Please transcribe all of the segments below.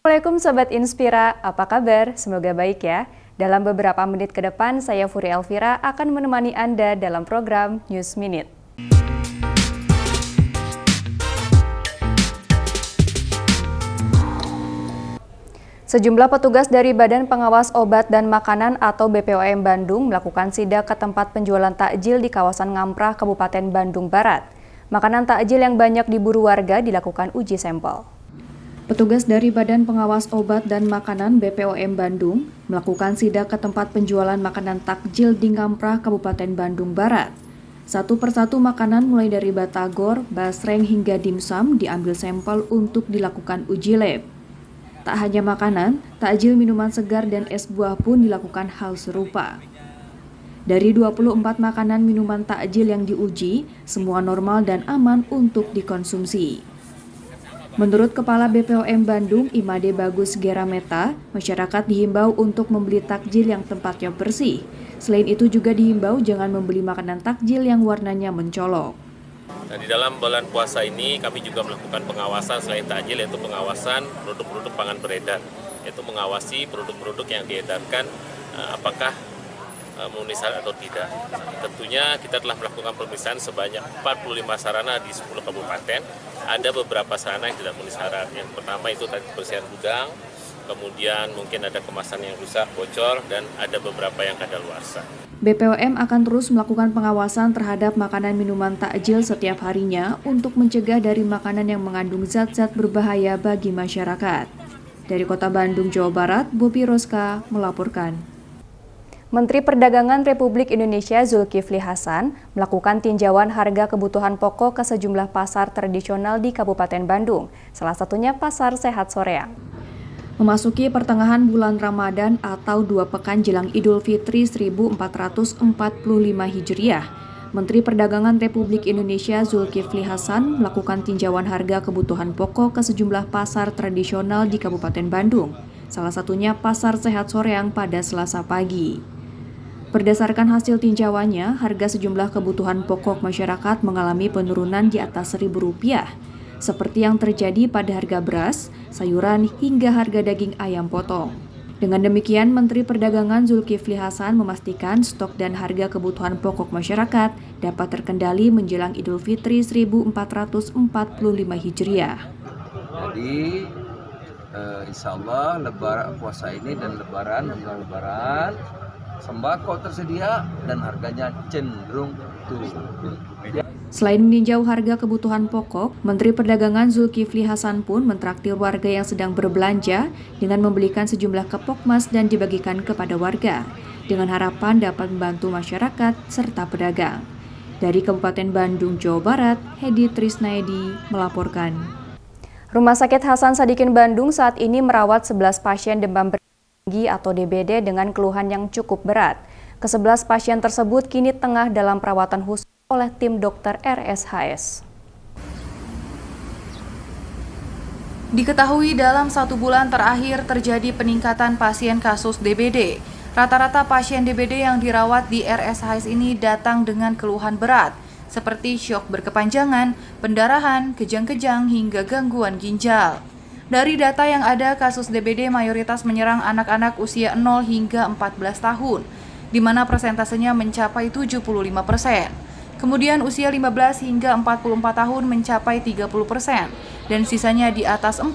Assalamualaikum Sobat Inspira, apa kabar? Semoga baik ya. Dalam beberapa menit ke depan, saya Furi Elvira akan menemani Anda dalam program News Minute. Sejumlah petugas dari Badan Pengawas Obat dan Makanan atau BPOM Bandung melakukan sidak ke tempat penjualan takjil di kawasan Ngamprah, Kabupaten Bandung Barat. Makanan takjil yang banyak diburu warga dilakukan uji sampel. Petugas dari Badan Pengawas Obat dan Makanan BPOM Bandung melakukan sidak ke tempat penjualan makanan takjil di Ngamprah, Kabupaten Bandung Barat. Satu persatu makanan mulai dari batagor, basreng hingga dimsum diambil sampel untuk dilakukan uji lab. Tak hanya makanan, takjil minuman segar dan es buah pun dilakukan hal serupa. Dari 24 makanan minuman takjil yang diuji, semua normal dan aman untuk dikonsumsi. Menurut Kepala BPOM Bandung, Imade Bagus Gerameta, masyarakat dihimbau untuk membeli takjil yang tempatnya bersih. Selain itu juga dihimbau jangan membeli makanan takjil yang warnanya mencolok. Nah, di dalam bulan puasa ini kami juga melakukan pengawasan selain takjil, yaitu pengawasan produk-produk pangan beredar, yaitu mengawasi produk-produk yang diedarkan apakah memenuhi syarat atau tidak. Tentunya kita telah melakukan pemeriksaan sebanyak 45 sarana di 10 kabupaten. Ada beberapa sarana yang tidak memenuhi syarat. Yang pertama itu tadi kebersihan gudang, kemudian mungkin ada kemasan yang rusak, bocor, dan ada beberapa yang kadaluarsa. BPOM akan terus melakukan pengawasan terhadap makanan minuman takjil setiap harinya untuk mencegah dari makanan yang mengandung zat-zat berbahaya bagi masyarakat. Dari Kota Bandung, Jawa Barat, Bobi Roska melaporkan. Menteri Perdagangan Republik Indonesia Zulkifli Hasan melakukan tinjauan harga kebutuhan pokok ke sejumlah pasar tradisional di Kabupaten Bandung, salah satunya Pasar Sehat Soreang. Memasuki pertengahan bulan Ramadan atau 2 pekan jelang Idul Fitri 1445 Hijriah, Menteri Perdagangan Republik Indonesia Zulkifli Hasan melakukan tinjauan harga kebutuhan pokok ke sejumlah pasar tradisional di Kabupaten Bandung, salah satunya Pasar Sehat Soreang pada Selasa pagi. Berdasarkan hasil tinjauannya, harga sejumlah kebutuhan pokok masyarakat mengalami penurunan di atas Rp1.000, seperti yang terjadi pada harga beras, sayuran, hingga harga daging ayam potong. Dengan demikian, Menteri Perdagangan Zulkifli Hasan memastikan stok dan harga kebutuhan pokok masyarakat dapat terkendali menjelang Idul Fitri 1445 Hijriah. Jadi, insya Allah lebaran puasa ini dan lebaran sembako tersedia dan harganya cenderung turun. Selain meninjau harga kebutuhan pokok, Menteri Perdagangan Zulkifli Hasan pun mentraktir warga yang sedang berbelanja dengan membelikan sejumlah kepokmas dan dibagikan kepada warga, dengan harapan dapat membantu masyarakat serta pedagang. Dari Kabupaten Bandung, Jawa Barat, Hedi Trisnaedi melaporkan. Rumah Sakit Hasan Sadikin Bandung saat ini merawat 11 pasien demam berdarah atau DBD dengan keluhan yang cukup berat. Ke-11 pasien tersebut kini tengah dalam perawatan khusus oleh tim dokter RSHS. Diketahui dalam 1 bulan terakhir terjadi peningkatan pasien kasus DBD. Rata-rata pasien DBD yang dirawat di RSHS ini datang dengan keluhan berat, seperti syok berkepanjangan, pendarahan, kejang-kejang, hingga gangguan ginjal. Dari data yang ada, kasus DBD mayoritas menyerang anak-anak usia 0 hingga 14 tahun, di mana persentasenya mencapai 75%. Kemudian usia 15 hingga 44 tahun mencapai 30%, dan sisanya di atas 45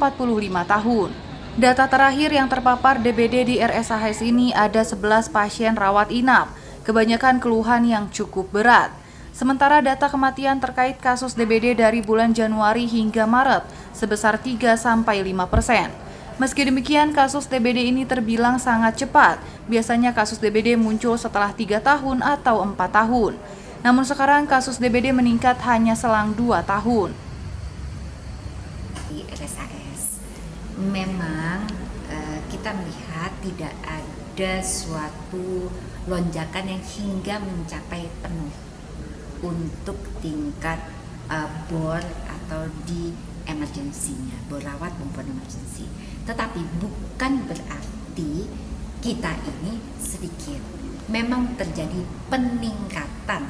tahun. Data terakhir yang terpapar DBD di RSHS ini ada 11 pasien rawat inap, kebanyakan keluhan yang cukup berat. Sementara data kematian terkait kasus DBD dari bulan Januari hingga Maret sebesar 3-5%. Meski demikian, kasus DBD ini terbilang sangat cepat. Biasanya kasus DBD muncul setelah 3 tahun atau 4 tahun. Namun sekarang kasus DBD meningkat hanya selang 2 tahun. Di RSHS memang kita melihat tidak ada suatu lonjakan yang hingga mencapai penuh untuk tingkat bor atau di emergensinya, bor rawat maupun emergensi. Tetapi bukan berarti kita ini sedikit. Memang terjadi peningkatan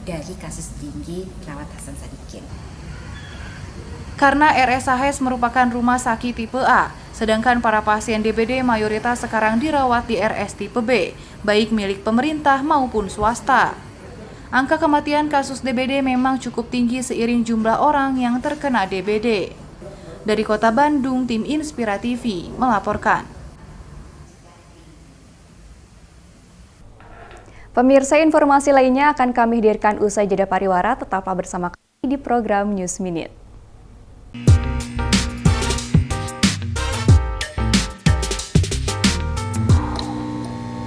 dari kasus tinggi perawat Hasan Sadikin. Karena RSHS merupakan rumah sakit tipe A, Sedangkan para pasien DBD mayoritas sekarang dirawat di RS tipe B, baik milik pemerintah maupun swasta. Angka kematian kasus DBD memang cukup tinggi seiring jumlah orang yang terkena DBD. Dari Kota Bandung, tim Inspira TV melaporkan. Pemirsa, informasi lainnya akan kami hadirkan usai jeda pariwara. Tetaplah bersama kami di program News Minute.